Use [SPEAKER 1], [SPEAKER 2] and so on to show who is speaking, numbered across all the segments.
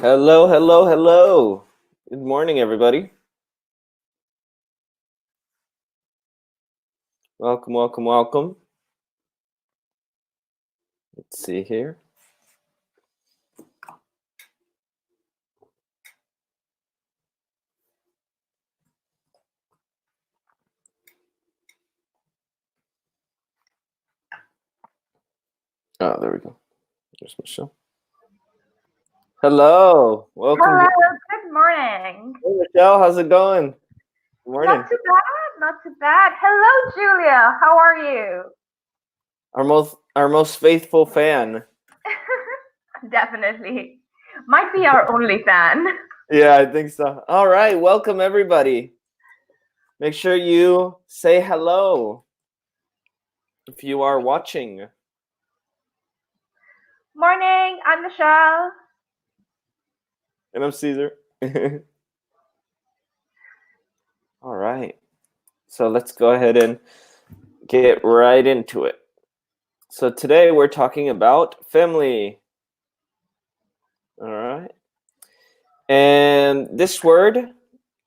[SPEAKER 1] Hello, hello, hello. Good morning, everybody. Welcome, welcome, welcome. Let's see here. Oh, there we go. There's Michelle. Hello, welcome.
[SPEAKER 2] Hello, good morning.
[SPEAKER 1] Hey, Michelle, how's it going? Good
[SPEAKER 2] Not
[SPEAKER 1] morning.
[SPEAKER 2] too bad, not too bad. Hello, Julia. How are you?
[SPEAKER 1] Our most faithful fan.
[SPEAKER 2] Definitely. Might be our only fan.
[SPEAKER 1] Yeah, I think so. All right, welcome everybody. Make sure you say hello if you are watching.
[SPEAKER 2] Morning, I'm Michelle.
[SPEAKER 1] And I'm Cesar. All right. So let's go ahead and get right into it. So today we're talking about family. All right. And this word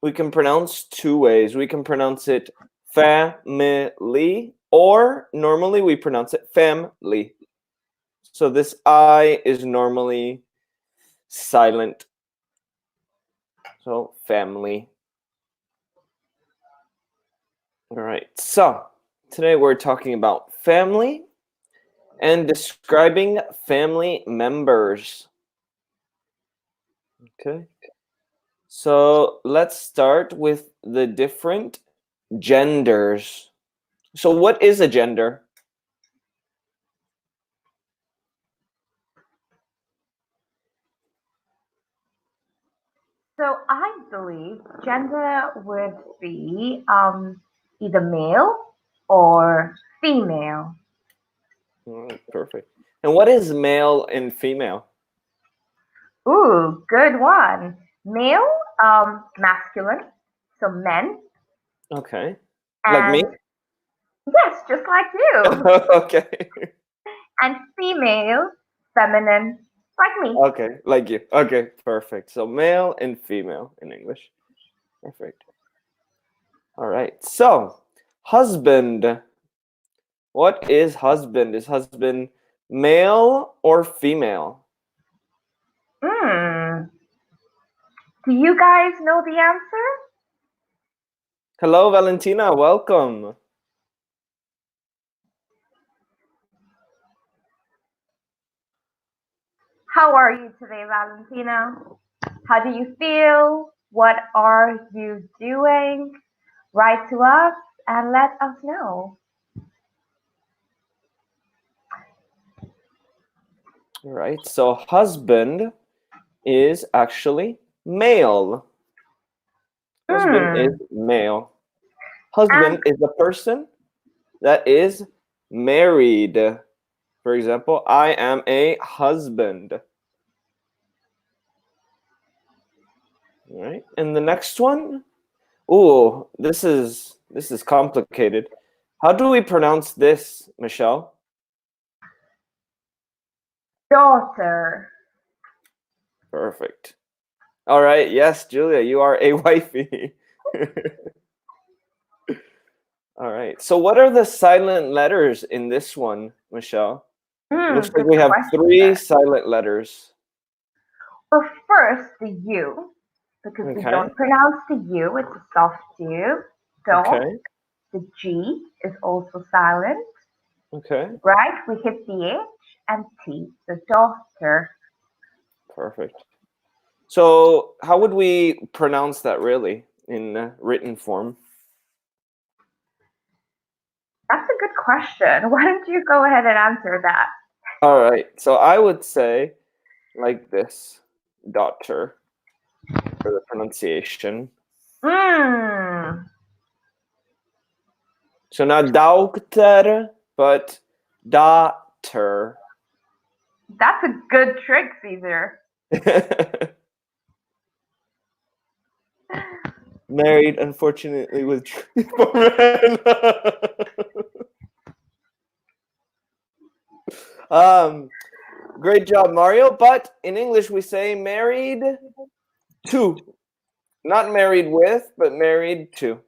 [SPEAKER 1] we can pronounce two ways. We can pronounce it family, or normally we pronounce it family. So this I is normally silent. So family. All right. So today we're talking about family and describing family members. Okay. So let's start with the different genders. So what is a gender?
[SPEAKER 2] So I believe gender would be either male or female.
[SPEAKER 1] Perfect. And what is male and female?
[SPEAKER 2] Ooh, good one. Male, masculine, so men,
[SPEAKER 1] Okay. Like me?
[SPEAKER 2] and yes, just like you.
[SPEAKER 1] Okay.
[SPEAKER 2] And female, feminine, like me.
[SPEAKER 1] Okay. Like you. Okay. Perfect. So male and female in English. Perfect. All right. So husband. What is husband? Is husband male or female?
[SPEAKER 2] Hmm. Do you guys know the answer?
[SPEAKER 1] Hello, Valentina. Welcome.
[SPEAKER 2] How are you today, Valentina? How do you feel? What are you doing? Write to us and let us know.
[SPEAKER 1] All right. So husband is actually male. Husband is
[SPEAKER 2] Hmm.
[SPEAKER 1] male.
[SPEAKER 2] And
[SPEAKER 1] Husband is a person that is married. For example, I am a husband. All right. And the next one, ooh, this is complicated. How do we pronounce this, Michelle?
[SPEAKER 2] daughter.
[SPEAKER 1] Perfect. All right. Yes, Julia, you are a wifey. All right. So what are the silent letters in this one, Michelle? It looks like
[SPEAKER 2] Good
[SPEAKER 1] we have three
[SPEAKER 2] question.
[SPEAKER 1] silent letters.
[SPEAKER 2] Well, first, the U, because we
[SPEAKER 1] Okay.
[SPEAKER 2] don't pronounce the U, it's a soft U. Dot.
[SPEAKER 1] Okay.
[SPEAKER 2] The G is also silent.
[SPEAKER 1] Okay.
[SPEAKER 2] Right? We hit the H and T, so daughter.
[SPEAKER 1] Perfect. So how would we pronounce that really in written form?
[SPEAKER 2] That's a good question. Why don't you go ahead and answer that?
[SPEAKER 1] All right. So I would say like this, daughter for the pronunciation.
[SPEAKER 2] Mmm,
[SPEAKER 1] So not daughter, but daughter.
[SPEAKER 2] that's a good trick, Caesar.
[SPEAKER 1] Married, unfortunately, with for men. um, Great job, Mario. But in English, we say married to. Not married with, but married to.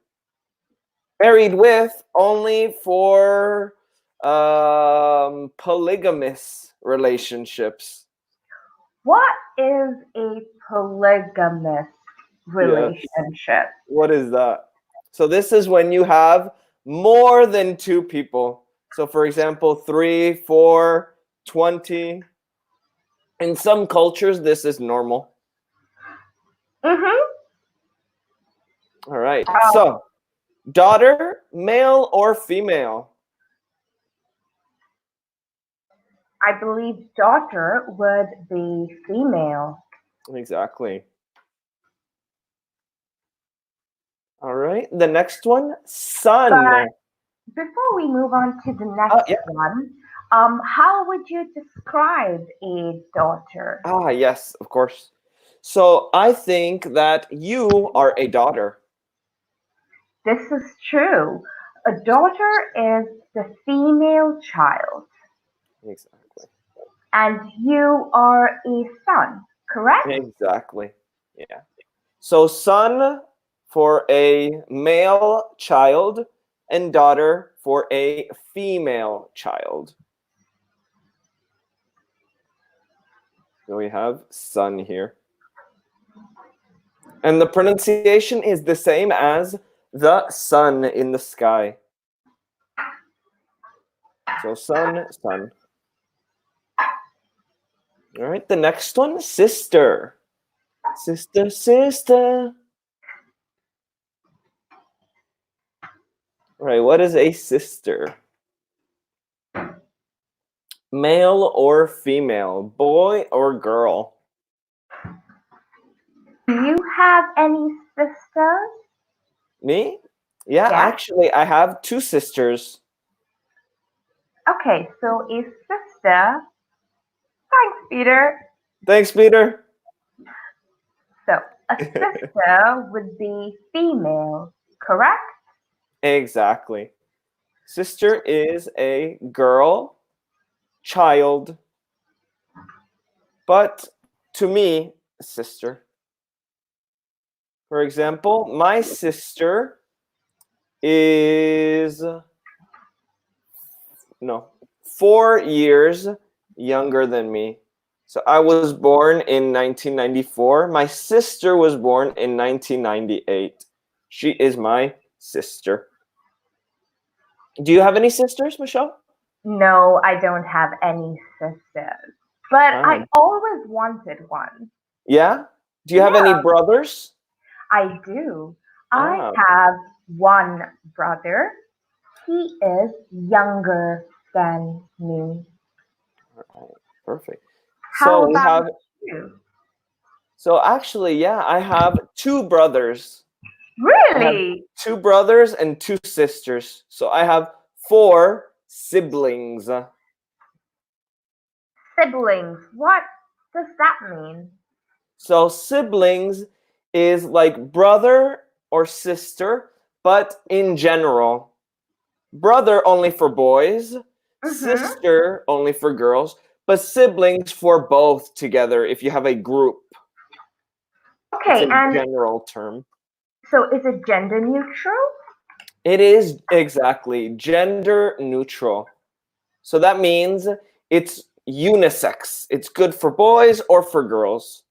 [SPEAKER 1] Married with only for polygamous relationships.
[SPEAKER 2] What is a polygamous
[SPEAKER 1] Yes.
[SPEAKER 2] relationship?
[SPEAKER 1] What is that? So this is when you have more than two people. So for example, 3, 4, 20. In some cultures, this is normal.
[SPEAKER 2] Mm-hmm.
[SPEAKER 1] All right.
[SPEAKER 2] Oh,
[SPEAKER 1] So daughter, male or female?
[SPEAKER 2] I believe daughter would be female.
[SPEAKER 1] Exactly. All right. The next one, son.
[SPEAKER 2] But before we move on to the next
[SPEAKER 1] Yeah.
[SPEAKER 2] one, how would you describe a daughter?
[SPEAKER 1] Yes, of course. So I think that you are a daughter.
[SPEAKER 2] This is true. A daughter is the female child,
[SPEAKER 1] Exactly.
[SPEAKER 2] and you are a son, correct?
[SPEAKER 1] Exactly. Yeah. So son for a male child and daughter for a female child. So we have son here. And the pronunciation is the same as the sun in the sky. So sun, sun. All right, the next one, sister. Sister, sister. All right, what is a sister? Male or female? Boy or girl?
[SPEAKER 2] Do you have any sisters?
[SPEAKER 1] Me? Yeah,
[SPEAKER 2] Yeah.
[SPEAKER 1] actually, I have two sisters.
[SPEAKER 2] Okay, so a sister. Thanks, Peter.
[SPEAKER 1] Thanks, Peter.
[SPEAKER 2] So a sister would be female, correct?
[SPEAKER 1] Exactly. Sister is a girl, child, but to me, a sister. For example, my sister is no 4 years younger than me. So I was born in 1994. My sister was born in 1998. She is my sister. Do you have any sisters, Michelle?
[SPEAKER 2] No, I don't have any sisters, but I
[SPEAKER 1] Ah,
[SPEAKER 2] always wanted one.
[SPEAKER 1] yeah. Do you have any
[SPEAKER 2] Yeah,
[SPEAKER 1] brothers?
[SPEAKER 2] I do. I
[SPEAKER 1] Ah,
[SPEAKER 2] have one brother. He is younger than me.
[SPEAKER 1] all right, perfect.
[SPEAKER 2] How
[SPEAKER 1] So we
[SPEAKER 2] about
[SPEAKER 1] have.
[SPEAKER 2] you?
[SPEAKER 1] So actually, yeah, I have two brothers. I have
[SPEAKER 2] Really?
[SPEAKER 1] two brothers and two sisters. So I have four siblings.
[SPEAKER 2] Siblings. What does that mean?
[SPEAKER 1] So siblings is like brother or sister, but in general. Brother only for boys,
[SPEAKER 2] Mm-hmm.
[SPEAKER 1] sister only for girls, but siblings for both together if you have a group. It's
[SPEAKER 2] Okay,
[SPEAKER 1] a
[SPEAKER 2] and
[SPEAKER 1] general term.
[SPEAKER 2] so is it gender neutral?
[SPEAKER 1] It is exactly gender neutral. So that means it's unisex. It's good for boys or for girls.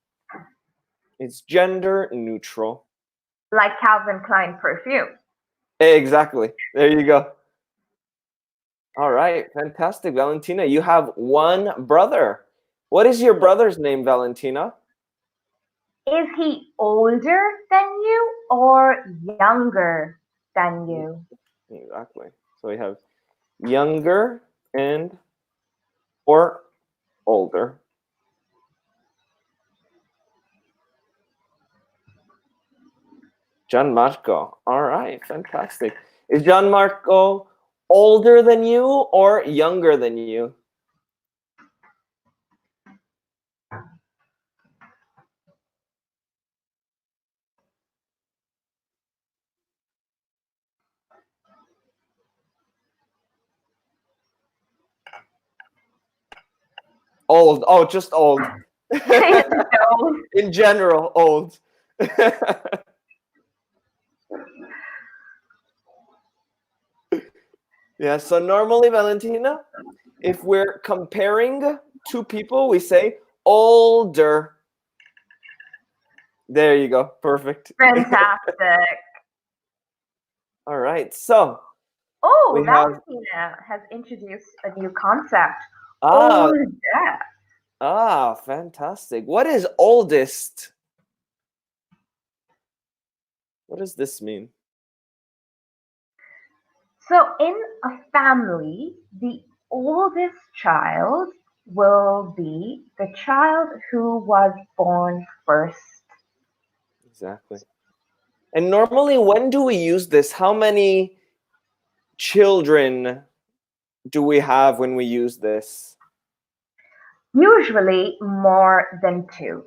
[SPEAKER 1] It's gender neutral.
[SPEAKER 2] Like Calvin Klein perfume.
[SPEAKER 1] Exactly. There you go. All right. Fantastic, Valentina. You have one brother. What is your brother's name, Valentina?
[SPEAKER 2] Is he older than you or younger than
[SPEAKER 1] Mm,
[SPEAKER 2] you?
[SPEAKER 1] exactly. So we have younger and or older. Gianmarco. All right. Fantastic. Is Gianmarco older than you or younger than you? Old. Oh, just old.
[SPEAKER 2] No.
[SPEAKER 1] In general, old. Yeah, so normally, Valentina, if we're comparing two people, we say older. There you go. Perfect.
[SPEAKER 2] Fantastic.
[SPEAKER 1] All right. So
[SPEAKER 2] Oh,
[SPEAKER 1] we have
[SPEAKER 2] Valentina has introduced a new concept.
[SPEAKER 1] ah
[SPEAKER 2] Old death.
[SPEAKER 1] fantastic. What is oldest? What does this mean?
[SPEAKER 2] So, in a family, the oldest child will be the child who was born first.
[SPEAKER 1] Exactly. And normally, when do we use this? How many children do we have when we use this?
[SPEAKER 2] Usually more than two.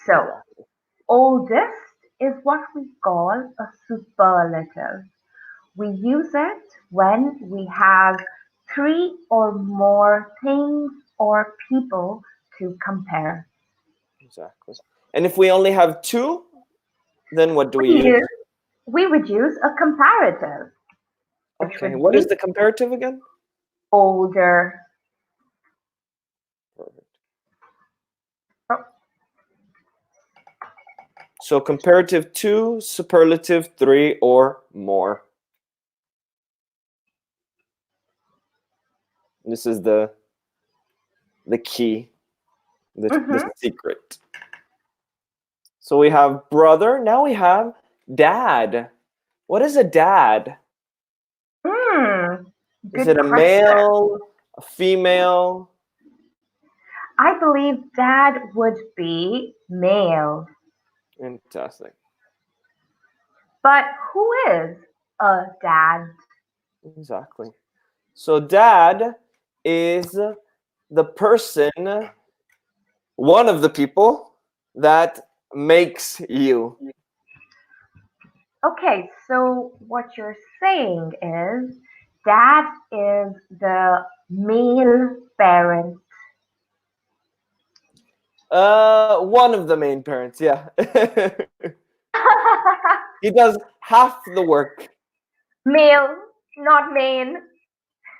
[SPEAKER 2] So,
[SPEAKER 1] Exactly.
[SPEAKER 2] oldest is what we call a superlative. We use it when we have three or more things or people to compare.
[SPEAKER 1] Exactly. And if we only have two, then what do we
[SPEAKER 2] We,
[SPEAKER 1] use?
[SPEAKER 2] use, we would use a comparative, which
[SPEAKER 1] Okay.
[SPEAKER 2] would
[SPEAKER 1] What is
[SPEAKER 2] be
[SPEAKER 1] the comparative again?
[SPEAKER 2] older.
[SPEAKER 1] Perfect. So comparative two, superlative three or more. This is the key, the
[SPEAKER 2] Mhm.
[SPEAKER 1] secret. So we have brother. Now we have dad. What is a dad?
[SPEAKER 2] Hmm,
[SPEAKER 1] Is
[SPEAKER 2] good
[SPEAKER 1] it a
[SPEAKER 2] question.
[SPEAKER 1] male, a female?
[SPEAKER 2] I believe dad would be male.
[SPEAKER 1] Fantastic.
[SPEAKER 2] But who is a dad?
[SPEAKER 1] Exactly. So dad is the person, one of the people that makes you.
[SPEAKER 2] Okay, so what you're saying is dad is the male parent.
[SPEAKER 1] One of the main parents, yeah. He does half the work.
[SPEAKER 2] Male, not main.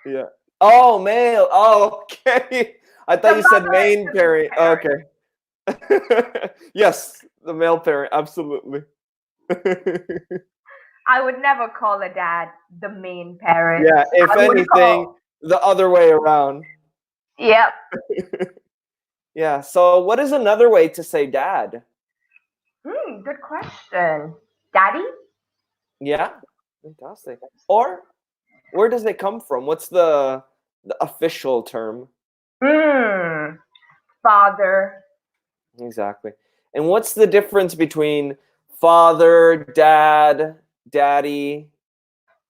[SPEAKER 1] Yeah. Oh, male. Oh, okay. I
[SPEAKER 2] The
[SPEAKER 1] thought you said
[SPEAKER 2] mother is
[SPEAKER 1] main
[SPEAKER 2] the main
[SPEAKER 1] parent.
[SPEAKER 2] parent.
[SPEAKER 1] Okay. Yes, the male parent, absolutely.
[SPEAKER 2] I would never call a dad the main parent.
[SPEAKER 1] Yeah, if
[SPEAKER 2] I would
[SPEAKER 1] anything,
[SPEAKER 2] call.
[SPEAKER 1] the other way around.
[SPEAKER 2] Yep.
[SPEAKER 1] Yeah, so what is another way to say dad?
[SPEAKER 2] Good question. Daddy?
[SPEAKER 1] Yeah, fantastic. Or where does it come from? What's the official term?
[SPEAKER 2] Hmm. Father.
[SPEAKER 1] Exactly. And what's the difference between father, dad, daddy?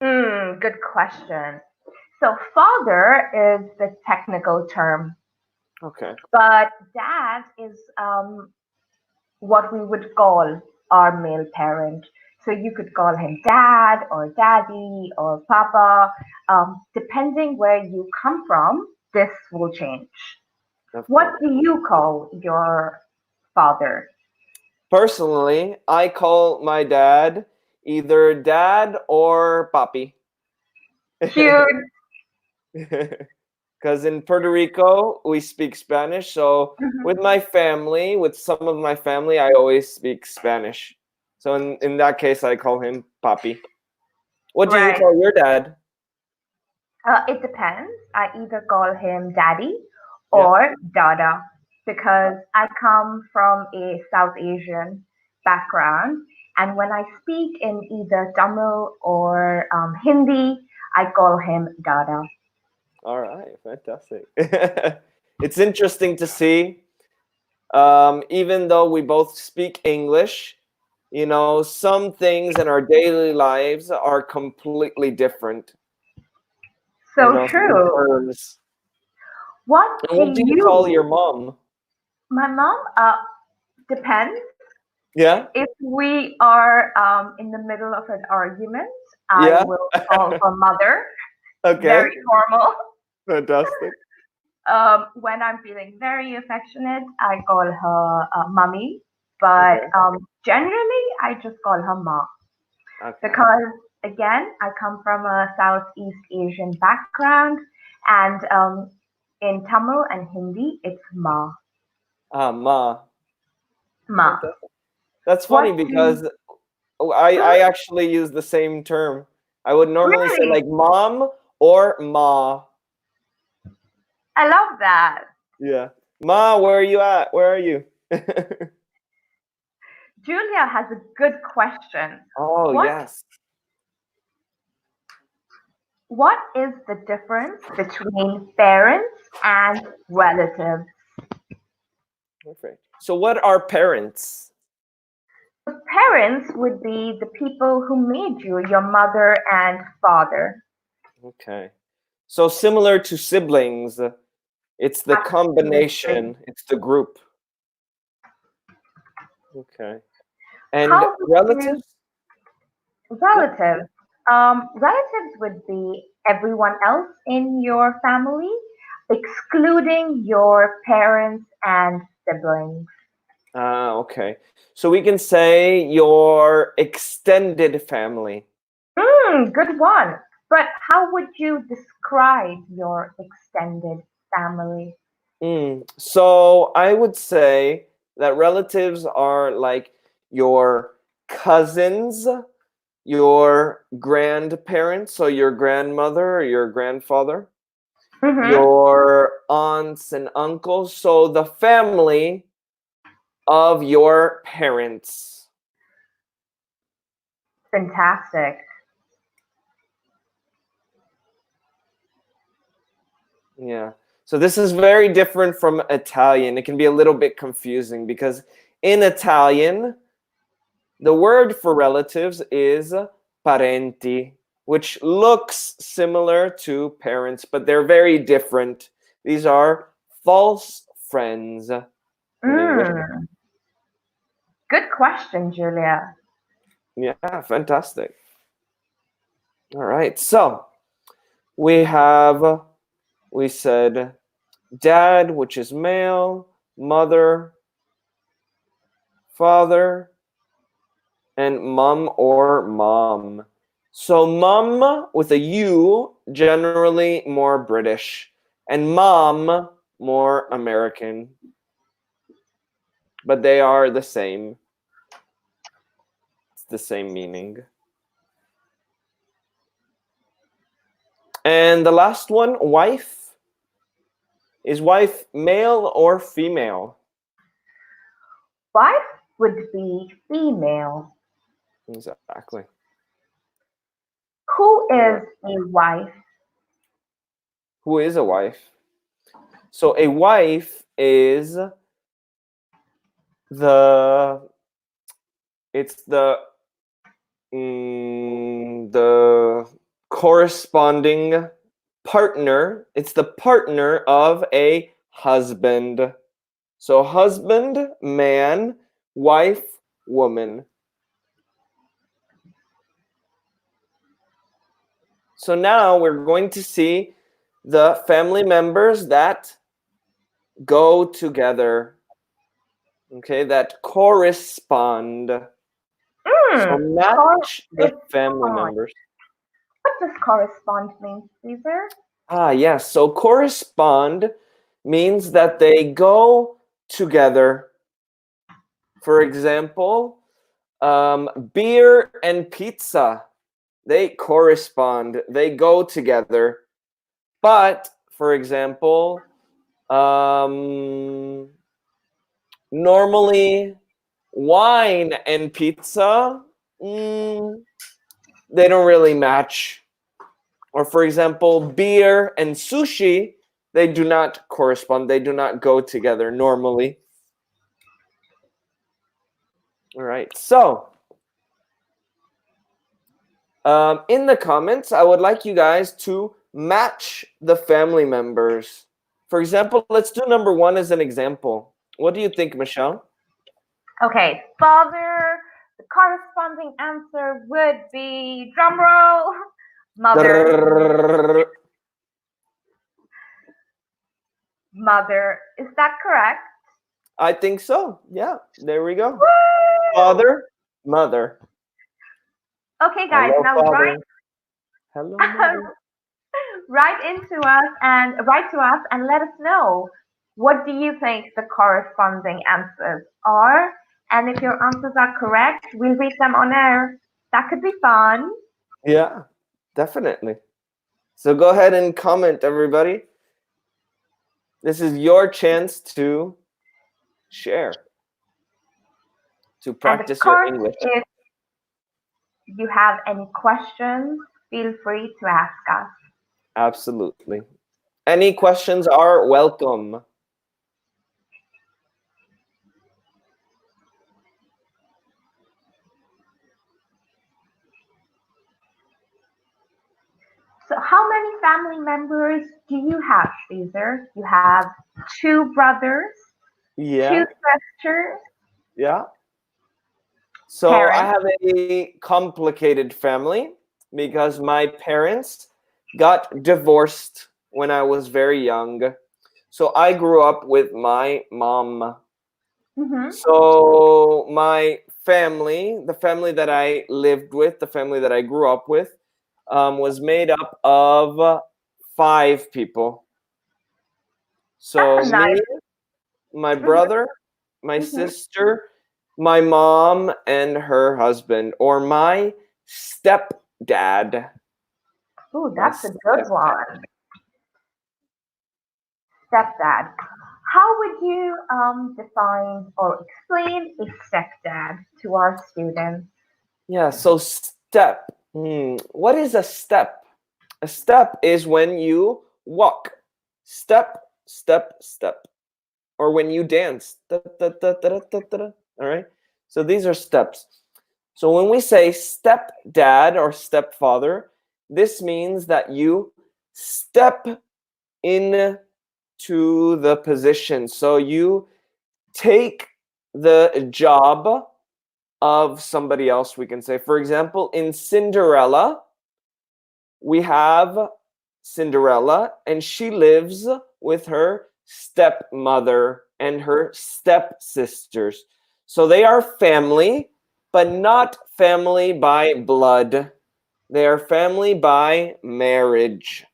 [SPEAKER 2] Good question. So, father is the technical term,
[SPEAKER 1] Okay.
[SPEAKER 2] but dad is what we would call our male parent. So, you could call him dad or daddy or papa. Depending where you come from, this will change.
[SPEAKER 1] Of
[SPEAKER 2] What
[SPEAKER 1] course.
[SPEAKER 2] do you call your father?
[SPEAKER 1] Personally, I call my dad either dad or papi.
[SPEAKER 2] Cute.
[SPEAKER 1] Because in Puerto Rico, we speak Spanish. So with
[SPEAKER 2] Mhm.
[SPEAKER 1] my family, with some of my family, I always speak Spanish. So in that case, I call him papi. What do you
[SPEAKER 2] Right.
[SPEAKER 1] call your dad?
[SPEAKER 2] It depends. I either call him daddy
[SPEAKER 1] Yeah.
[SPEAKER 2] or dada because I come from a South Asian background. And when I speak in either Tamil or Hindi, I call him dada.
[SPEAKER 1] All right. Fantastic. It's interesting to see. Even though we both speak English, some things in our daily lives are completely different.
[SPEAKER 2] So
[SPEAKER 1] Some
[SPEAKER 2] true.
[SPEAKER 1] terms.
[SPEAKER 2] What
[SPEAKER 1] And
[SPEAKER 2] do
[SPEAKER 1] what do you call
[SPEAKER 2] you?
[SPEAKER 1] your mom?
[SPEAKER 2] My mom, depends.
[SPEAKER 1] Yeah?
[SPEAKER 2] If we are in the middle of an argument, I
[SPEAKER 1] Yeah?
[SPEAKER 2] will call her mother.
[SPEAKER 1] Okay.
[SPEAKER 2] Very formal.
[SPEAKER 1] Fantastic.
[SPEAKER 2] When I'm feeling very affectionate, I call her mummy, but
[SPEAKER 1] Okay.
[SPEAKER 2] generally I just call her ma
[SPEAKER 1] Okay.
[SPEAKER 2] because again I come from a Southeast Asian background, and in Tamil and Hindi it's ma
[SPEAKER 1] Ah, ma.
[SPEAKER 2] ma.
[SPEAKER 1] Fantastic. That's
[SPEAKER 2] What
[SPEAKER 1] funny
[SPEAKER 2] do
[SPEAKER 1] because I actually use the same term. I would normally say
[SPEAKER 2] really?
[SPEAKER 1] like mom or ma.
[SPEAKER 2] I love that.
[SPEAKER 1] Yeah. Ma, where are you at? Where are you?
[SPEAKER 2] Julia has a good question.
[SPEAKER 1] Oh,
[SPEAKER 2] What
[SPEAKER 1] yes.
[SPEAKER 2] what is the difference between parents and relatives?
[SPEAKER 1] Perfect. So what are parents?
[SPEAKER 2] The parents would be the people who made you, your mother and father.
[SPEAKER 1] Okay. So similar to siblings, it's the
[SPEAKER 2] Absolutely.
[SPEAKER 1] combination, it's the group. Okay. And
[SPEAKER 2] How would you
[SPEAKER 1] relatives? Yeah.
[SPEAKER 2] relatives? Relatives would be everyone else in your family, excluding your parents and siblings.
[SPEAKER 1] Ah, okay. So we can say your extended family.
[SPEAKER 2] Good one. But how would you describe your extended family?
[SPEAKER 1] So I would say that relatives are like your cousins, your grandparents, so your grandmother or your grandfather,
[SPEAKER 2] Mm-hmm.
[SPEAKER 1] your aunts and uncles, so the family of your parents.
[SPEAKER 2] Fantastic.
[SPEAKER 1] Yeah. So this is very different from Italian. It can be a little bit confusing because in Italian, the word for relatives is parenti, which looks similar to parents, but they're very different. These are false friends in English.
[SPEAKER 2] Mm, good question, Julia.
[SPEAKER 1] Yeah, fantastic. All right. So we said dad, which is male, mother, father, and mum or mom. So mum with a U, generally more British, and mom more American, but they are the same. It's the same meaning. And the last one, wife. Is wife male or female?
[SPEAKER 2] Wife would be female.
[SPEAKER 1] Exactly.
[SPEAKER 2] Who
[SPEAKER 1] All right.
[SPEAKER 2] is a wife?
[SPEAKER 1] Who is a wife? So a wife is the it's the corresponding partner. It's the partner of a husband. So husband, man, wife, woman. So now we're going to see the family members that go together. Okay, that correspond. So match the family
[SPEAKER 2] Correspond.
[SPEAKER 1] members.
[SPEAKER 2] What does correspond mean, Caesar?
[SPEAKER 1] Ah, yes. So correspond means that they go together. For example, beer and pizza, they correspond, they go together. But, for example, normally wine and pizza, they don't really match. Or, for example, beer and sushi, they do not correspond, they do not go together normally. All right, so in the comments, I would like you guys to match the family members. For example, let's do number one as an example. What do you think, Michelle?
[SPEAKER 2] Okay, father. The corresponding answer would be drumroll, mother.
[SPEAKER 1] Drrrr.
[SPEAKER 2] mother. Is that correct?
[SPEAKER 1] I think so. Yeah, there we go.
[SPEAKER 2] Woo!
[SPEAKER 1] Father, mother.
[SPEAKER 2] Okay, guys,
[SPEAKER 1] Hello,
[SPEAKER 2] now
[SPEAKER 1] father. Hello, mother.
[SPEAKER 2] write to us and let us know what do you think the corresponding answers are. And if your answers are correct, we'll read them on air. That could be fun.
[SPEAKER 1] Yeah, definitely. So go ahead and comment, everybody. This is your chance to share, to
[SPEAKER 2] And of
[SPEAKER 1] practice your
[SPEAKER 2] course,
[SPEAKER 1] English.
[SPEAKER 2] if you have any questions, feel free to ask us.
[SPEAKER 1] Absolutely. Any questions are welcome.
[SPEAKER 2] So, how many family members do you have, Caesar? You have two brothers, two
[SPEAKER 1] Yeah,
[SPEAKER 2] sisters,
[SPEAKER 1] yeah. So I
[SPEAKER 2] parents.
[SPEAKER 1] have a complicated family because my parents got divorced when I was very young. So I grew up with my mom.
[SPEAKER 2] Hmm.
[SPEAKER 1] So my family, the family that I lived with, the family that I grew up with, was made up of five people.
[SPEAKER 2] That's
[SPEAKER 1] So
[SPEAKER 2] a nice.
[SPEAKER 1] me, my
[SPEAKER 2] Hmm.
[SPEAKER 1] brother, my
[SPEAKER 2] Hmm.
[SPEAKER 1] sister, my mom, and her husband, or my stepdad.
[SPEAKER 2] Ooh,
[SPEAKER 1] My
[SPEAKER 2] that's a good
[SPEAKER 1] stepdad.
[SPEAKER 2] one. Stepdad. How would you define or explain a stepdad to our students?
[SPEAKER 1] Yeah, so step. What is a step? A step is when you walk. Step, step, step. Or when you dance. Da, da, da, da, da, da, da. All right? So these are steps. So when we say stepdad or stepfather, this means that you step into the position. So you take the job of somebody else, we can say. For example, in Cinderella, we have Cinderella, and she lives with her stepmother and her stepsisters. So they are family, but not family by blood. They are family by marriage.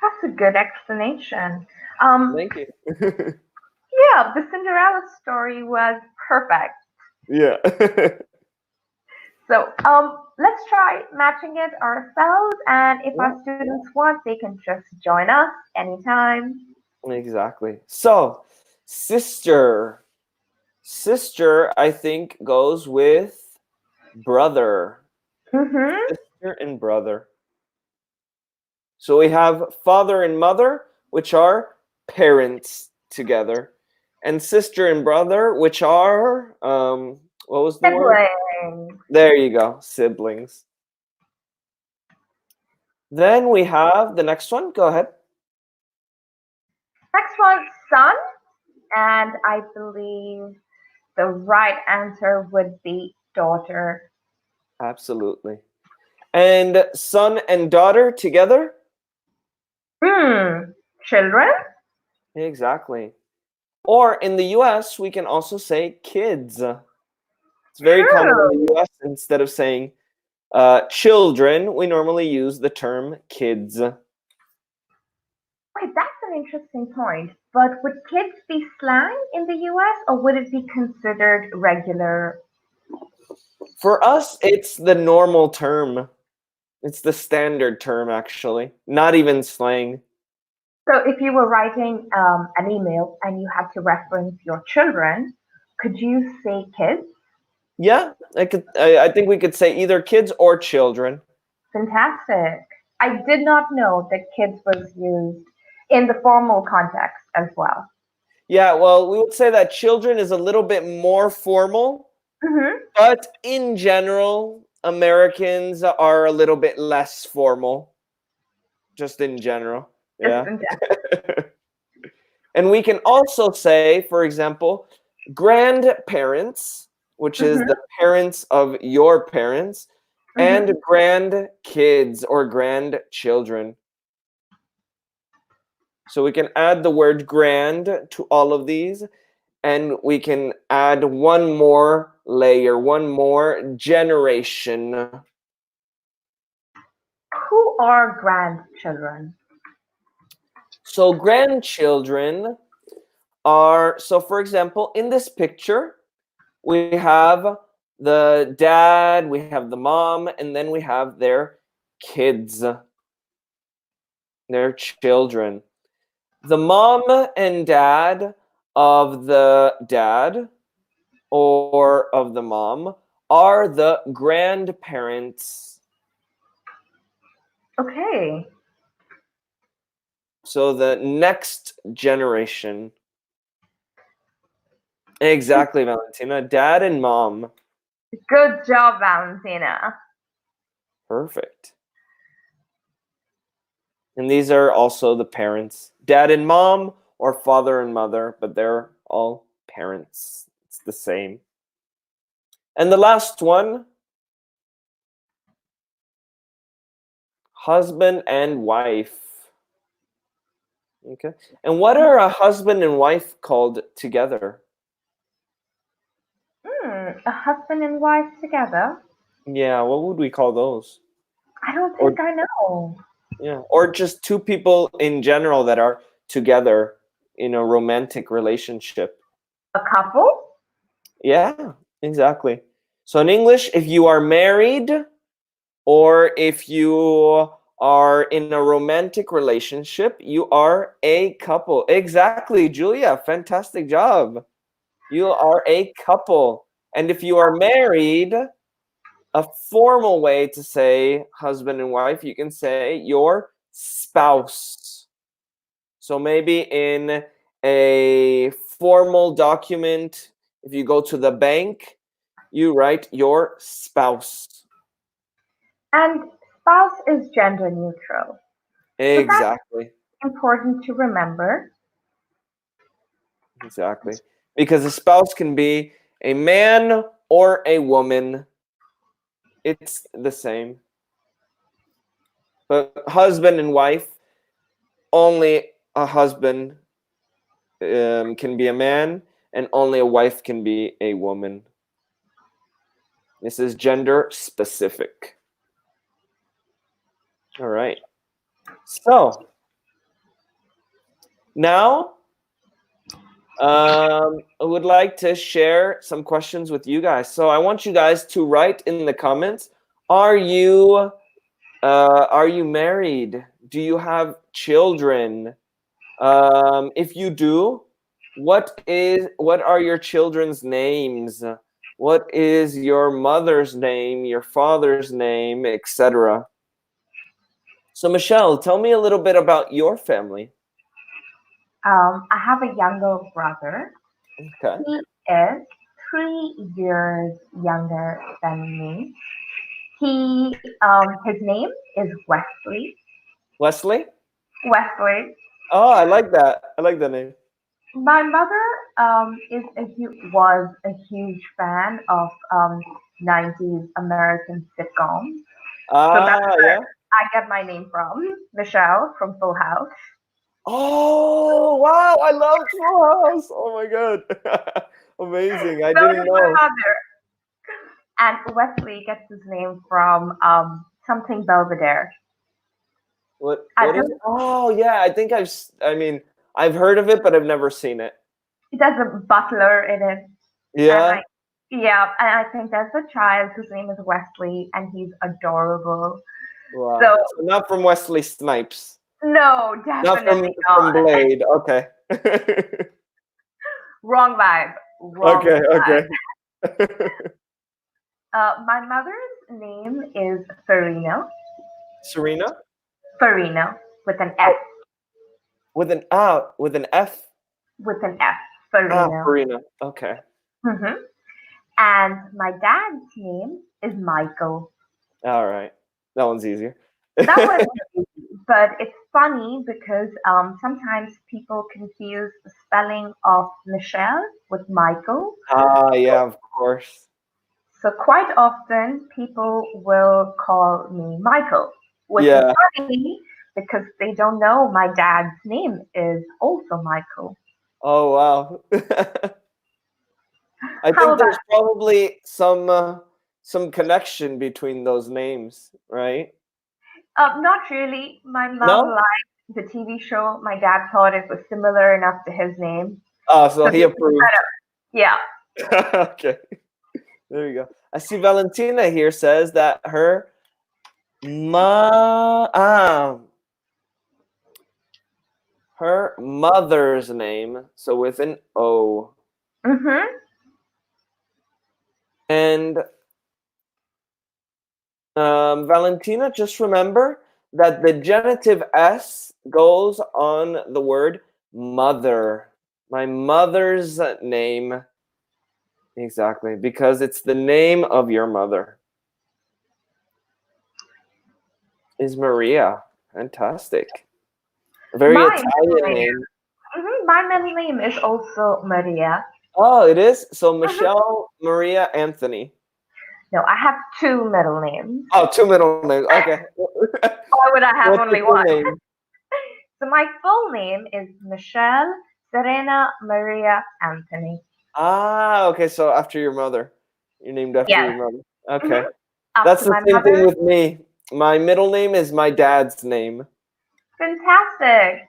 [SPEAKER 2] That's a good explanation. Um,
[SPEAKER 1] Thank you.
[SPEAKER 2] yeah, the Cinderella story was perfect.
[SPEAKER 1] Yeah.
[SPEAKER 2] So let's try matching it ourselves, and if
[SPEAKER 1] Yeah,
[SPEAKER 2] our students want, they can just join us anytime.
[SPEAKER 1] exactly. So, sister. Sister, I think, goes with brother.
[SPEAKER 2] Mm-hmm.
[SPEAKER 1] Sister and brother. So we have father and mother, which are parents together, and sister and brother, which are what was the word?
[SPEAKER 2] Siblings.
[SPEAKER 1] There you go, siblings. Then we have the next one. Go ahead.
[SPEAKER 2] Next one, son, and I believe the right answer would be daughter.
[SPEAKER 1] Absolutely. And son and daughter together?
[SPEAKER 2] Hmm. Children?
[SPEAKER 1] Exactly. Or in the US, we can also say kids. It's very common in the
[SPEAKER 2] True.
[SPEAKER 1] US. Instead of saying children, we normally use the term kids.
[SPEAKER 2] Okay, that's an interesting point. But would kids be slang in the US or would it be considered regular?
[SPEAKER 1] For us, it's the normal term. It's the standard term, actually. Not even slang.
[SPEAKER 2] So if you were writing an email and you had to reference your children, could you say kids?
[SPEAKER 1] Yeah, I think we could say either kids or children.
[SPEAKER 2] Fantastic. I did not know that kids was used in the formal context as well.
[SPEAKER 1] Yeah, well, we would say that children is a little bit more formal,
[SPEAKER 2] Hmm.
[SPEAKER 1] but in general, Americans are a little bit less formal, just in general.
[SPEAKER 2] Just
[SPEAKER 1] Yeah.
[SPEAKER 2] in that.
[SPEAKER 1] And we can also say, for example, grandparents, which is
[SPEAKER 2] Hmm.
[SPEAKER 1] the parents of your parents. and
[SPEAKER 2] Mm-hmm.
[SPEAKER 1] grandkids or grandchildren. So we can add the word grand to all of these, and we can add one more layer, one more generation.
[SPEAKER 2] Who are grandchildren?
[SPEAKER 1] So grandchildren are, so for example, in this picture, we have the dad, we have the mom, and then we have their kids, their children. The mom and dad of the dad or of the mom are the grandparents.
[SPEAKER 2] Okay.
[SPEAKER 1] So the next generation. Exactly, Valentina. Dad and mom.
[SPEAKER 2] Good job, Valentina.
[SPEAKER 1] Perfect. And these are also the parents. Dad and mom or father and mother, but they're all parents. It's the same. And the last one, husband and wife. Okay. And what are a husband and wife called together?
[SPEAKER 2] A husband and wife together?
[SPEAKER 1] Yeah, what would we call those?
[SPEAKER 2] I don't
[SPEAKER 1] Or
[SPEAKER 2] think I know.
[SPEAKER 1] yeah, or just two people in general that are together in a romantic relationship.
[SPEAKER 2] A couple?
[SPEAKER 1] Yeah, exactly. So in English, if you are married or if you are in a romantic relationship, you are a couple. Exactly, Julia. Fantastic job. You are a couple. And if you are married, a formal way to say husband and wife, you can say your spouse. So maybe in a formal document, if you go to the bank, you write your spouse.
[SPEAKER 2] And spouse is gender neutral. So that's
[SPEAKER 1] Exactly.
[SPEAKER 2] important to remember.
[SPEAKER 1] Exactly. Because a spouse can be a man or a woman. It's the same. But husband and wife, only a husband can be a man, and only a wife can be a woman. This is gender specific. All right. So now I would like to share some questions with you guys. So I want you guys to write in the comments: Are you married? Do you have children? If you do, what are your children's names? What is your mother's name, your father's name, etc.? So Michelle, tell me a little bit about your family.
[SPEAKER 2] I have a younger brother.
[SPEAKER 1] Okay.
[SPEAKER 2] He is 3 years younger than me. His name is Wesley.
[SPEAKER 1] Wesley?
[SPEAKER 2] Wesley.
[SPEAKER 1] Oh, I like that. I like that name.
[SPEAKER 2] My mother was a huge fan of 90s American sitcoms. So that's
[SPEAKER 1] Ah,
[SPEAKER 2] where
[SPEAKER 1] yeah.
[SPEAKER 2] I get my name from, Michelle from Full House.
[SPEAKER 1] Oh, wow. I love Full House. Oh my God. Amazing. I
[SPEAKER 2] So
[SPEAKER 1] didn't
[SPEAKER 2] does my
[SPEAKER 1] know.
[SPEAKER 2] mother. And Wesley gets his name from something Belvedere. I
[SPEAKER 1] What is
[SPEAKER 2] don't.
[SPEAKER 1] it? Oh, yeah. I mean, I've heard of it, but I've never seen it.
[SPEAKER 2] There's a butler in it, and
[SPEAKER 1] Yeah.
[SPEAKER 2] yeah, and I think there's a child whose name is Wesley, and he's adorable. So
[SPEAKER 1] Wow. So not from Wesley Snipes.
[SPEAKER 2] no,
[SPEAKER 1] Not
[SPEAKER 2] definitely
[SPEAKER 1] from
[SPEAKER 2] not.
[SPEAKER 1] Blade. Okay.
[SPEAKER 2] Wrong vibe. Wrong
[SPEAKER 1] Okay,
[SPEAKER 2] vibe.
[SPEAKER 1] okay.
[SPEAKER 2] My mother's name is Farina.
[SPEAKER 1] Serena?
[SPEAKER 2] Farina with an F.
[SPEAKER 1] Oh, with an F.
[SPEAKER 2] With an F.
[SPEAKER 1] Ah,
[SPEAKER 2] Farina.
[SPEAKER 1] Serena. Okay.
[SPEAKER 2] hmm And my dad's name is Michael.
[SPEAKER 1] All right. That one's easier.
[SPEAKER 2] That was easy, but it's funny because sometimes people confuse the spelling of Michelle with Michael.
[SPEAKER 1] Ah, yeah, of course.
[SPEAKER 2] So quite often people will call me Michael, which is
[SPEAKER 1] Yeah.
[SPEAKER 2] funny because they don't know my dad's name is also Michael.
[SPEAKER 1] Oh wow. I
[SPEAKER 2] How
[SPEAKER 1] think
[SPEAKER 2] about
[SPEAKER 1] there's probably some connection between those names, right?
[SPEAKER 2] not really. My mom
[SPEAKER 1] No?
[SPEAKER 2] liked the TV show. My dad thought it was similar enough to his name.
[SPEAKER 1] Oh, so
[SPEAKER 2] So
[SPEAKER 1] he
[SPEAKER 2] they kind
[SPEAKER 1] approved.
[SPEAKER 2] of, yeah.
[SPEAKER 1] Okay. There you go. I see Valentina here says that ma her mother's name, so with an O.
[SPEAKER 2] Mm-hmm.
[SPEAKER 1] And Valentina, just remember that the genitive S goes on the word mother. My mother's name, exactly, because it's the name of your mother, is Maria. Fantastic. A very
[SPEAKER 2] My middle
[SPEAKER 1] Italian
[SPEAKER 2] name.
[SPEAKER 1] name.
[SPEAKER 2] My middle name is also Maria.
[SPEAKER 1] Oh, it is? So
[SPEAKER 2] Mhm.
[SPEAKER 1] Michelle Maria Anthony.
[SPEAKER 2] No, I have two middle names.
[SPEAKER 1] Oh, two middle names. Okay.
[SPEAKER 2] Why would I have
[SPEAKER 1] What's
[SPEAKER 2] only
[SPEAKER 1] your full
[SPEAKER 2] one?
[SPEAKER 1] name?
[SPEAKER 2] So my full name is Michelle Serena Maria Anthony.
[SPEAKER 1] Ah, okay. So after your mother. You're named after
[SPEAKER 2] Yes.
[SPEAKER 1] your mother.
[SPEAKER 2] hmm
[SPEAKER 1] Okay. That's
[SPEAKER 2] After
[SPEAKER 1] the
[SPEAKER 2] my
[SPEAKER 1] same thing
[SPEAKER 2] mother.
[SPEAKER 1] with me. My middle name is my dad's name.
[SPEAKER 2] Fantastic.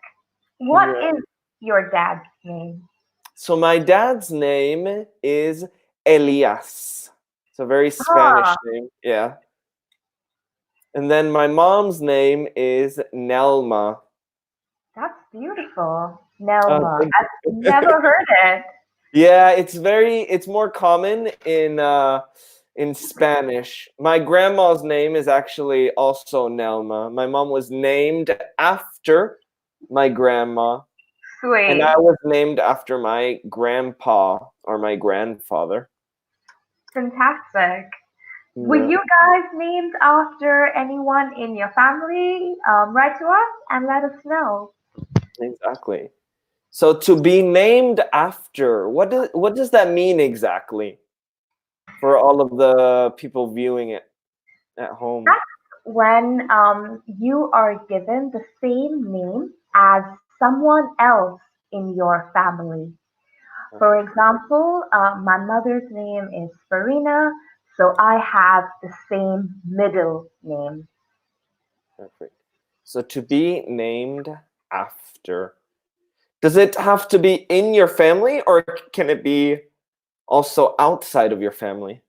[SPEAKER 2] What
[SPEAKER 1] Yeah.
[SPEAKER 2] is your dad's name?
[SPEAKER 1] So my dad's name is Elias. It's a very
[SPEAKER 2] Ah,
[SPEAKER 1] Spanish name. Yeah. And then my mom's name is Nelma.
[SPEAKER 2] that's beautiful.
[SPEAKER 1] Oh,
[SPEAKER 2] Nelma.
[SPEAKER 1] thank
[SPEAKER 2] I've never heard it.
[SPEAKER 1] Yeah, it's more common in Spanish. My grandma's name is actually also Nelma. My mom was named after my grandma, and I
[SPEAKER 2] Sweet.
[SPEAKER 1] was named after my grandpa or my grandfather.
[SPEAKER 2] Fantastic. Were
[SPEAKER 1] Yeah,
[SPEAKER 2] you guys named after anyone in your family? Write to us and let us know.
[SPEAKER 1] exactly. So to be named after, what does that mean exactly for all of the people viewing it at home?
[SPEAKER 2] When you are given the same name as someone else in your family. For
[SPEAKER 1] Perfect.
[SPEAKER 2] example, my mother's name is Farina, so I have the same middle name.
[SPEAKER 1] Perfect. So to be named after. Does it have to be in your family or can it be also outside of your family?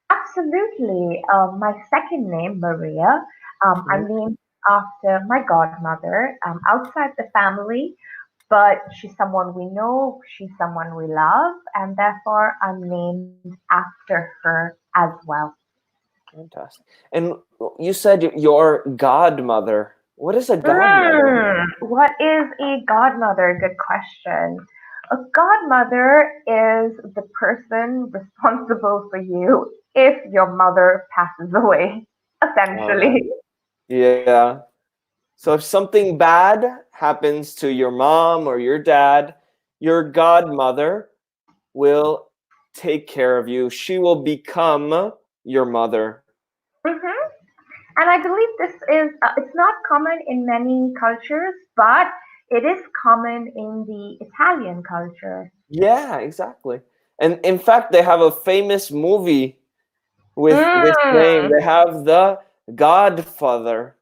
[SPEAKER 2] Absolutely. My second name, Maria,
[SPEAKER 1] Mhm.
[SPEAKER 2] I'm named after my godmother outside the family, but she's someone we know, she's someone we love, and therefore I'm named after her as well.
[SPEAKER 1] Fantastic. And you said your godmother. What is a godmother?
[SPEAKER 2] What is a godmother? Good question. A godmother is the person responsible for you if your mother passes away,
[SPEAKER 1] All right.
[SPEAKER 2] essentially.
[SPEAKER 1] Yeah. So if something bad happens to your mom or your dad, your godmother will take care of you. She will become your mother.
[SPEAKER 2] hmm And I believe this is, it's not common in many cultures, but it is common in the Italian culture.
[SPEAKER 1] Yeah, exactly. And in fact, they have a famous movie with this name.
[SPEAKER 2] Mm,
[SPEAKER 1] They have The Godfather.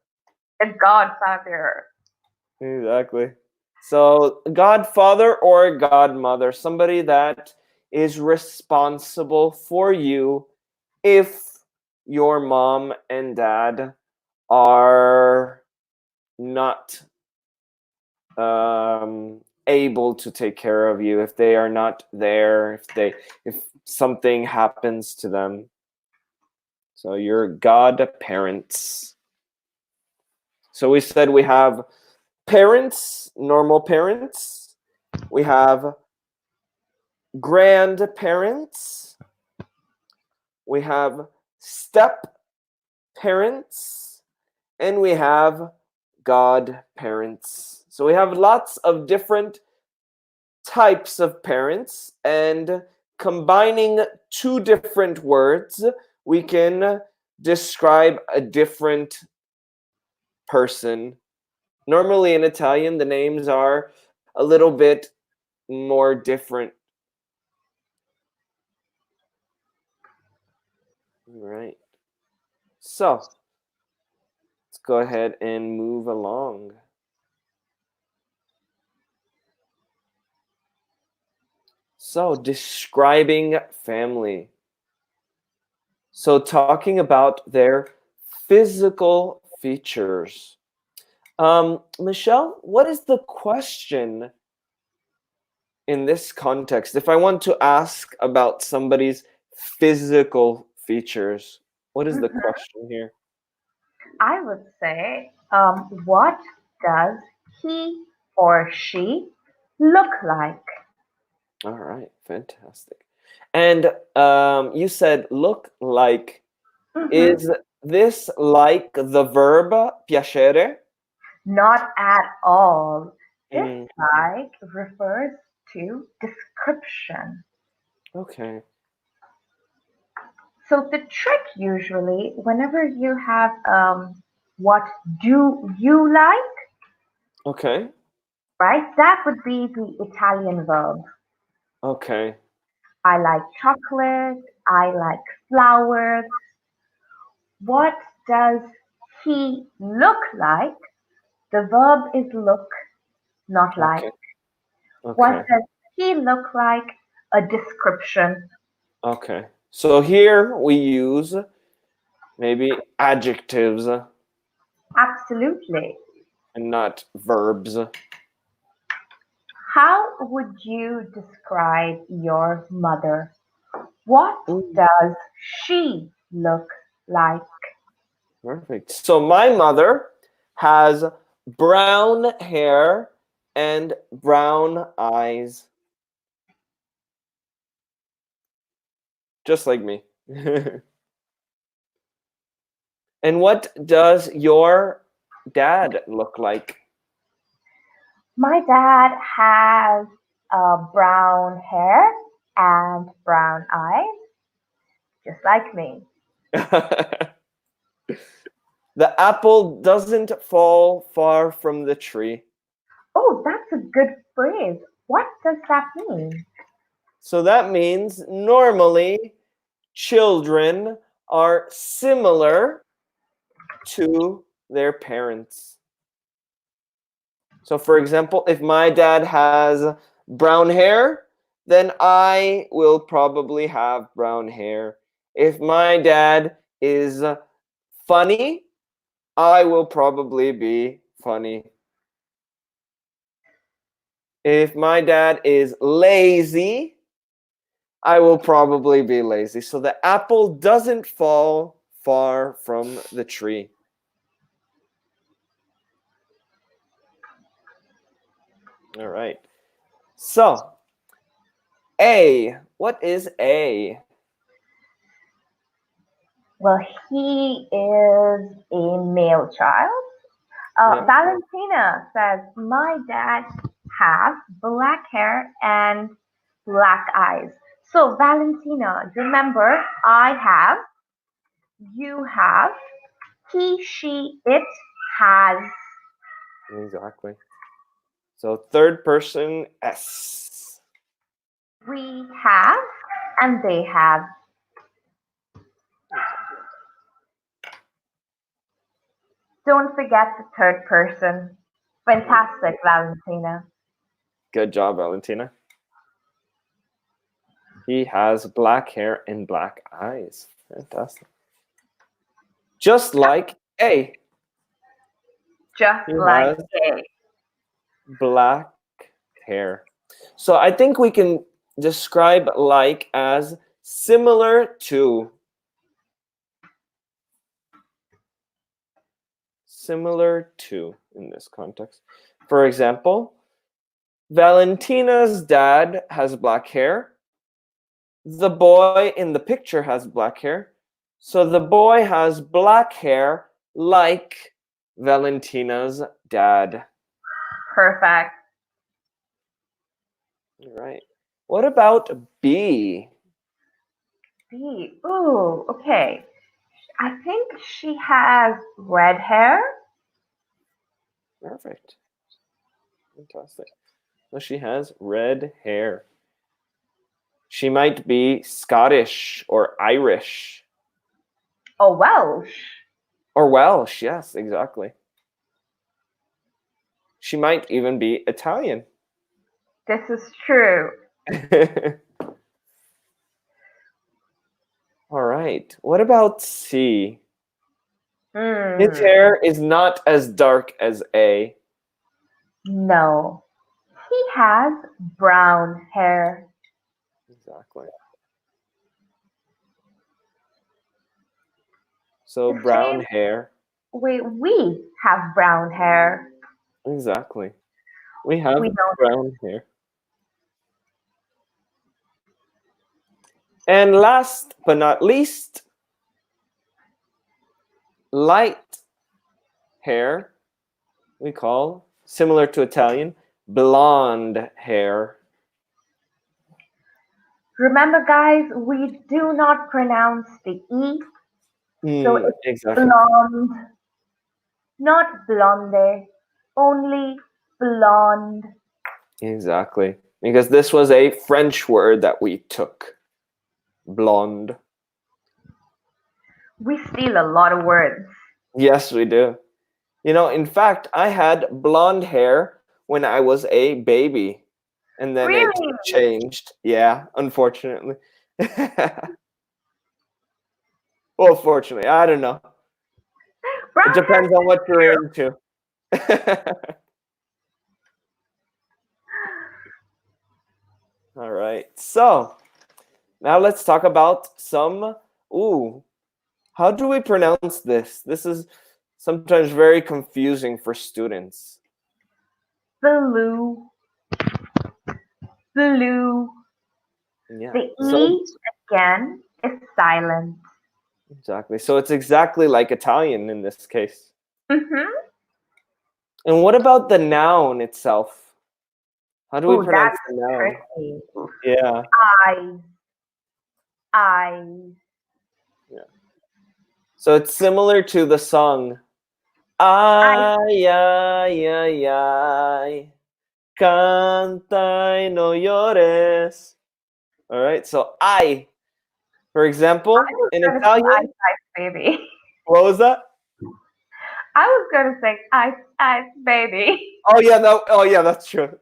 [SPEAKER 2] the godfather.
[SPEAKER 1] Exactly. So, godfather or godmother, somebody that is responsible for you if your mom and dad are not able to take care of you, if they are not there, if something happens to them. So your godparents. So we said we have parents, normal parents. We have grandparents. We have step parents. And we have godparents. So we have lots of different types of parents, and combining two different words, we can describe a different person. Normally in Italian, the names are a little bit more different. Right. So let's go ahead and move along. So, describing family. So, talking about their physical features. Michelle, what is the question in this context? If I want to ask about somebody's physical features, what is the
[SPEAKER 2] Mhm.
[SPEAKER 1] question here?
[SPEAKER 2] I would say, what does he or she look like?
[SPEAKER 1] All right, fantastic. And you said look like.
[SPEAKER 2] Mhm.
[SPEAKER 1] Is this like the verb piacere?
[SPEAKER 2] Not at all.
[SPEAKER 1] Mm,
[SPEAKER 2] Dislike refers to description.
[SPEAKER 1] okay,
[SPEAKER 2] So the trick usually, whenever you have what do you like,
[SPEAKER 1] okay,
[SPEAKER 2] right? That would be the Italian verb.
[SPEAKER 1] okay,
[SPEAKER 2] I like chocolate. I like flowers. What does he look like? The verb is look, not like.
[SPEAKER 1] okay,
[SPEAKER 2] What
[SPEAKER 1] okay,
[SPEAKER 2] does he look like? A description.
[SPEAKER 1] okay. So here we use maybe adjectives
[SPEAKER 2] Absolutely.
[SPEAKER 1] and not verbs.
[SPEAKER 2] How would you describe your mother? What
[SPEAKER 1] Mm,
[SPEAKER 2] does she look like?
[SPEAKER 1] perfect. So my mother has brown hair and brown eyes, just like me. And what does your dad look like?
[SPEAKER 2] My dad has brown hair and brown eyes, just like me.
[SPEAKER 1] The apple doesn't fall far from the tree.
[SPEAKER 2] Oh, that's a good phrase. What does that mean?
[SPEAKER 1] So that means normally children are similar to their parents. So, for example, if my dad has brown hair, then I will probably have brown hair. If my dad is funny, I will probably be funny. If my dad is lazy, I will probably be lazy. So the apple doesn't fall far from the tree. All right. So, A. What is A?
[SPEAKER 2] Well, he is a male child.
[SPEAKER 1] Yeah.
[SPEAKER 2] Valentina says, my dad has black hair and black eyes. So, Valentina, remember, I have, you have, he, she, it has.
[SPEAKER 1] Exactly. So third person S.
[SPEAKER 2] We have, and they have.
[SPEAKER 1] Exactly.
[SPEAKER 2] Don't forget the third person. Fantastic, Valentina.
[SPEAKER 1] Good job, Valentina. He has black hair and black eyes. Fantastic. Just like A.
[SPEAKER 2] Just
[SPEAKER 1] He
[SPEAKER 2] like
[SPEAKER 1] has
[SPEAKER 2] A.
[SPEAKER 1] black hair. So I think we can describe like as similar to. Similar to in this context. For example, Valentina's dad has black hair. The boy in the picture has black hair. So the boy has black hair like Valentina's dad.
[SPEAKER 2] Perfect.
[SPEAKER 1] Right. What about B?
[SPEAKER 2] B. Ooh, okay. I think she has red hair.
[SPEAKER 1] Perfect. Fantastic. So she has red hair. She might be Scottish or Irish
[SPEAKER 2] Or Welsh.
[SPEAKER 1] or Welsh. Yes, exactly. She might even be Italian.
[SPEAKER 2] This is true.
[SPEAKER 1] All right. What about C? His
[SPEAKER 2] Hmm.
[SPEAKER 1] hair is not as dark as A.
[SPEAKER 2] No. He has brown hair.
[SPEAKER 1] Exactly. So
[SPEAKER 2] The
[SPEAKER 1] brown
[SPEAKER 2] same
[SPEAKER 1] hair.
[SPEAKER 2] way we have brown hair.
[SPEAKER 1] Exactly. We have
[SPEAKER 2] We don't.
[SPEAKER 1] brown hair. And last but not least, light hair we call, similar to Italian, blonde hair.
[SPEAKER 2] Remember, guys, we do not pronounce the E, so it's
[SPEAKER 1] Exactly.
[SPEAKER 2] blonde, not blonde, only blonde.
[SPEAKER 1] Exactly. Because this was a French word that we took. Blonde.
[SPEAKER 2] We steal a lot of words.
[SPEAKER 1] Yes, we do. In fact, I had blonde hair when I was a baby. And then it
[SPEAKER 2] Really?
[SPEAKER 1] changed. Yeah, unfortunately. Well, fortunately, I don't know.
[SPEAKER 2] Brown
[SPEAKER 1] It depends on what you're into. All right. So now let's talk about some. Ooh, how do we pronounce this? This is sometimes very confusing for students.
[SPEAKER 2] hair. Blue, blue.
[SPEAKER 1] Yeah.
[SPEAKER 2] The
[SPEAKER 1] So
[SPEAKER 2] E again is silent.
[SPEAKER 1] exactly. So it's exactly like Italian in this case.
[SPEAKER 2] Mm-hmm.
[SPEAKER 1] And what about the noun itself? How do we
[SPEAKER 2] Oh,
[SPEAKER 1] pronounce
[SPEAKER 2] that's
[SPEAKER 1] the noun?
[SPEAKER 2] tricky.
[SPEAKER 1] Yeah.
[SPEAKER 2] Eyes, eyes.
[SPEAKER 1] Yeah. So it's similar to the song.
[SPEAKER 2] I
[SPEAKER 1] Ay, ay, ay, ay. Canta y no llores. All right. So I, for example,
[SPEAKER 2] was
[SPEAKER 1] in
[SPEAKER 2] gonna say
[SPEAKER 1] Italian,
[SPEAKER 2] ice, ice, baby.
[SPEAKER 1] what was that?
[SPEAKER 2] I was gonna say ice, ice, baby.
[SPEAKER 1] Oh yeah, no. Oh yeah, that's true.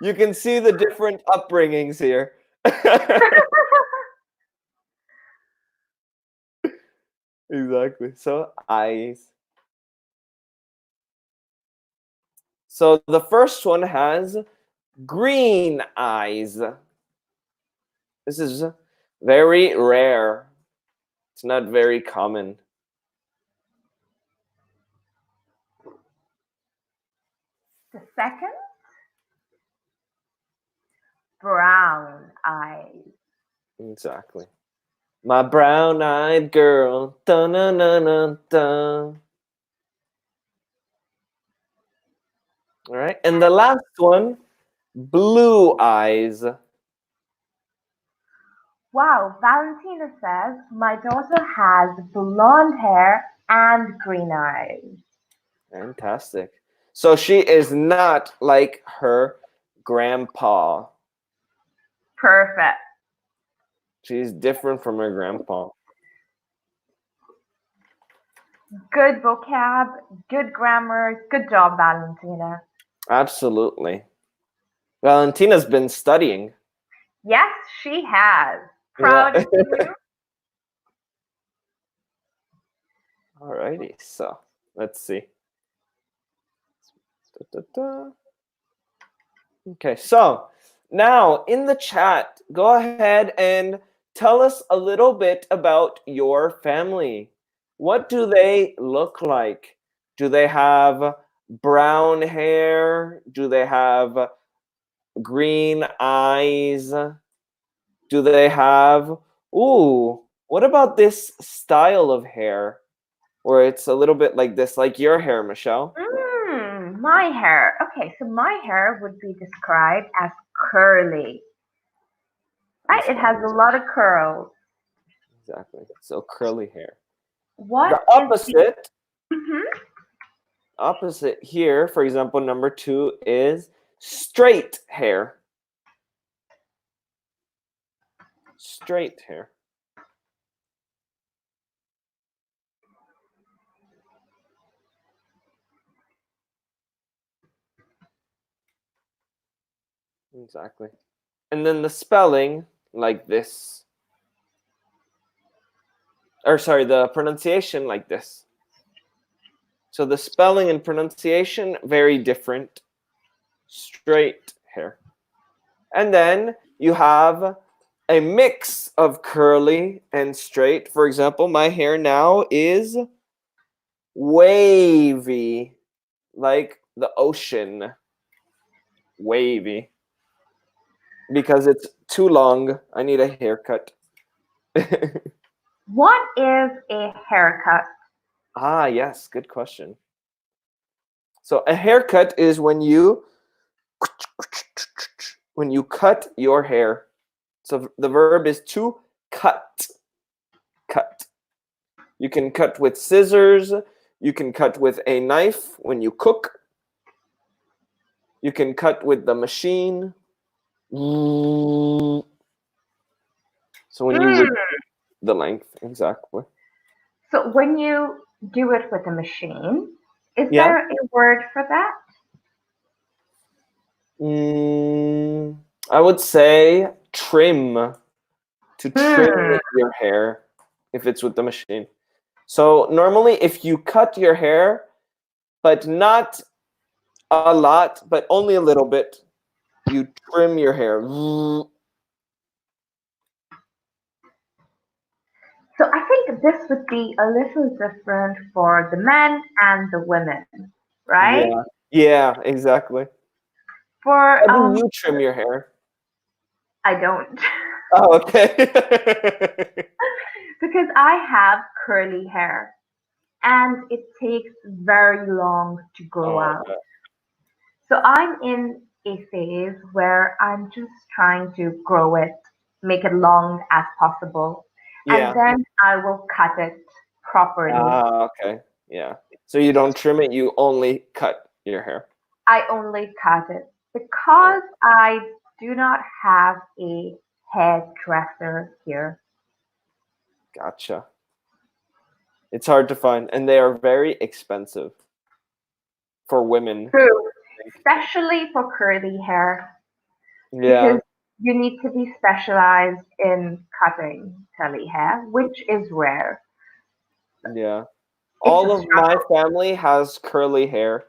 [SPEAKER 1] You can see the different upbringings here. Exactly. So eyes. So the first one has green eyes. This is very rare. It's not very common.
[SPEAKER 2] The second, brown eyes.
[SPEAKER 1] Exactly. My brown-eyed girl. Dun, dun, dun, dun, dun. All right. And the last one, blue eyes.
[SPEAKER 2] Wow, Valentina says my daughter has blonde hair and green eyes.
[SPEAKER 1] Fantastic. So she is not like her grandpa.
[SPEAKER 2] Perfect.
[SPEAKER 1] She's different from her grandpa.
[SPEAKER 2] Good vocab, good grammar. Good job, Valentina.
[SPEAKER 1] Absolutely. Valentina's been studying.
[SPEAKER 2] Yes, she has.
[SPEAKER 1] Yeah.
[SPEAKER 2] Proud of you.
[SPEAKER 1] Alrighty. So let's see. Da, da, da. Okay, so now in the chat, go ahead and tell us a little bit about your family. What do they look like? Do they have brown hair? Do they have green eyes? Do they have, ooh, what about this style of hair where it's a little bit like this, like your hair, Michelle?
[SPEAKER 2] my hair. Okay, so my hair would be described as curly, right? It has a lot of curls.
[SPEAKER 1] Exactly. So curly hair.
[SPEAKER 2] What
[SPEAKER 1] The
[SPEAKER 2] is the Mhm.
[SPEAKER 1] opposite here, for example, number 2 is straight hair. Straight hair. Exactly. And then the spelling, like this. Or sorry, the pronunciation, like this. So the spelling and pronunciation, very different. Straight hair. And then you have a mix of curly and straight. For example, my hair now is wavy, like the ocean. Wavy. Because it's too long. I need a haircut.
[SPEAKER 2] What is a haircut?
[SPEAKER 1] Ah, yes, good question. So a haircut is when you cut your hair. So the verb is to cut. Cut. You can cut with scissors. You can cut with a knife when you cook. You can cut with the machine. So when you
[SPEAKER 2] Mm.
[SPEAKER 1] reduce the length, exactly.
[SPEAKER 2] So when you do it with a machine, is
[SPEAKER 1] Yeah.
[SPEAKER 2] there a word for that?
[SPEAKER 1] Mm, I would say trim. To trim
[SPEAKER 2] Mm.
[SPEAKER 1] your hair if it's with the machine. So normally if you cut your hair, but not a lot, but only a little bit, you trim your hair.
[SPEAKER 2] So I think this would be a little different for the men and the women, right?
[SPEAKER 1] Yeah. Yeah, exactly.
[SPEAKER 2] For
[SPEAKER 1] How do you trim your hair?
[SPEAKER 2] I don't
[SPEAKER 1] Oh, okay.
[SPEAKER 2] because I have curly hair and it takes very long to grow
[SPEAKER 1] Oh,
[SPEAKER 2] out. So I'm in a phase where I'm just trying to grow it, make it long as possible, and
[SPEAKER 1] yeah.
[SPEAKER 2] then I will cut it properly.
[SPEAKER 1] Ah, okay. Yeah. So you don't trim it, you only cut your hair.
[SPEAKER 2] I only cut it
[SPEAKER 1] Oh,
[SPEAKER 2] because I do not have a hairdresser here.
[SPEAKER 1] gotcha. It's hard to find, and they are very expensive for women.
[SPEAKER 2] True, especially for curly hair because
[SPEAKER 1] Yeah,
[SPEAKER 2] you need to be specialized in cutting curly hair, which is rare.
[SPEAKER 1] yeah.
[SPEAKER 2] It's a
[SPEAKER 1] All of my
[SPEAKER 2] struggle.
[SPEAKER 1] family has curly hair.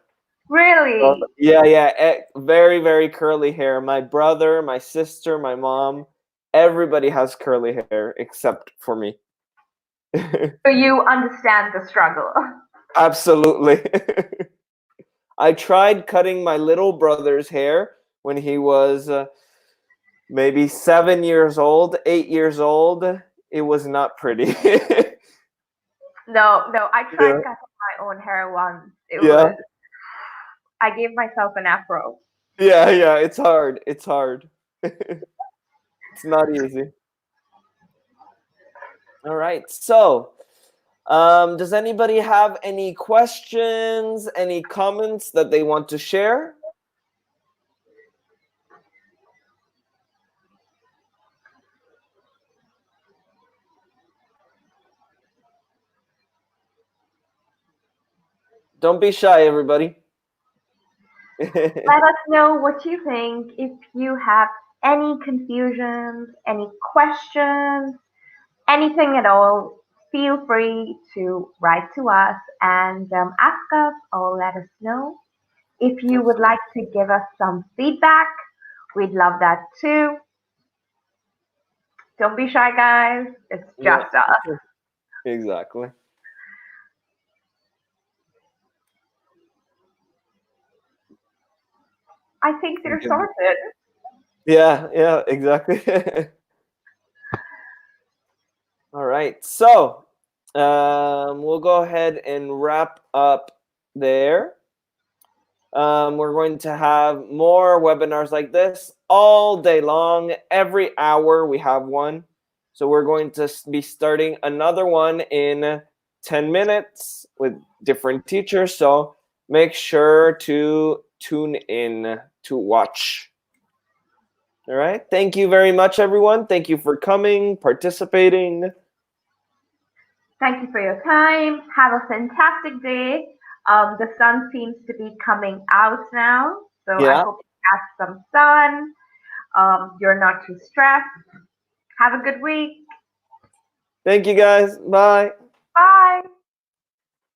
[SPEAKER 2] Really?
[SPEAKER 1] Yeah, yeah, very, very curly hair. My brother, my sister, my mom, everybody has curly hair except for me.
[SPEAKER 2] So you understand the struggle.
[SPEAKER 1] Absolutely. I tried cutting my little brother's hair when he was maybe 7 years old, 8 years old. It was not pretty.
[SPEAKER 2] No, no, I tried
[SPEAKER 1] Yeah,
[SPEAKER 2] cutting my own hair once. It
[SPEAKER 1] yeah,
[SPEAKER 2] was, I gave myself an afro.
[SPEAKER 1] yeah, yeah. It's hard. It's hard. It's not easy. All right. So, does anybody have any questions, any comments that they want to share? Don't be shy, everybody.
[SPEAKER 2] Let us know what you think. If you have any confusions, any questions, anything at all, feel free to write to us and ask us or let us know. If you would like to give us some feedback, we'd love that too. Don't be shy, guys. It's
[SPEAKER 1] Yeah,
[SPEAKER 2] just us.
[SPEAKER 1] exactly.
[SPEAKER 2] I think they're sorted.
[SPEAKER 1] Yeah, yeah, exactly. All right. So, we'll go ahead and wrap up there. We're going to have more webinars like this all day long. Every hour we have one. So we're going to be starting another one in 10 minutes with different teachers. So make sure to tune in to watch. All right. Thank you very much, everyone. Thank you for coming, participating.
[SPEAKER 2] Thank you for your time. Have a fantastic day. The sun seems to be coming out now, so I
[SPEAKER 1] Yeah.
[SPEAKER 2] hope you have some sun. You're not too stressed. Have a good week.
[SPEAKER 1] Thank you, guys. Bye.
[SPEAKER 2] Bye.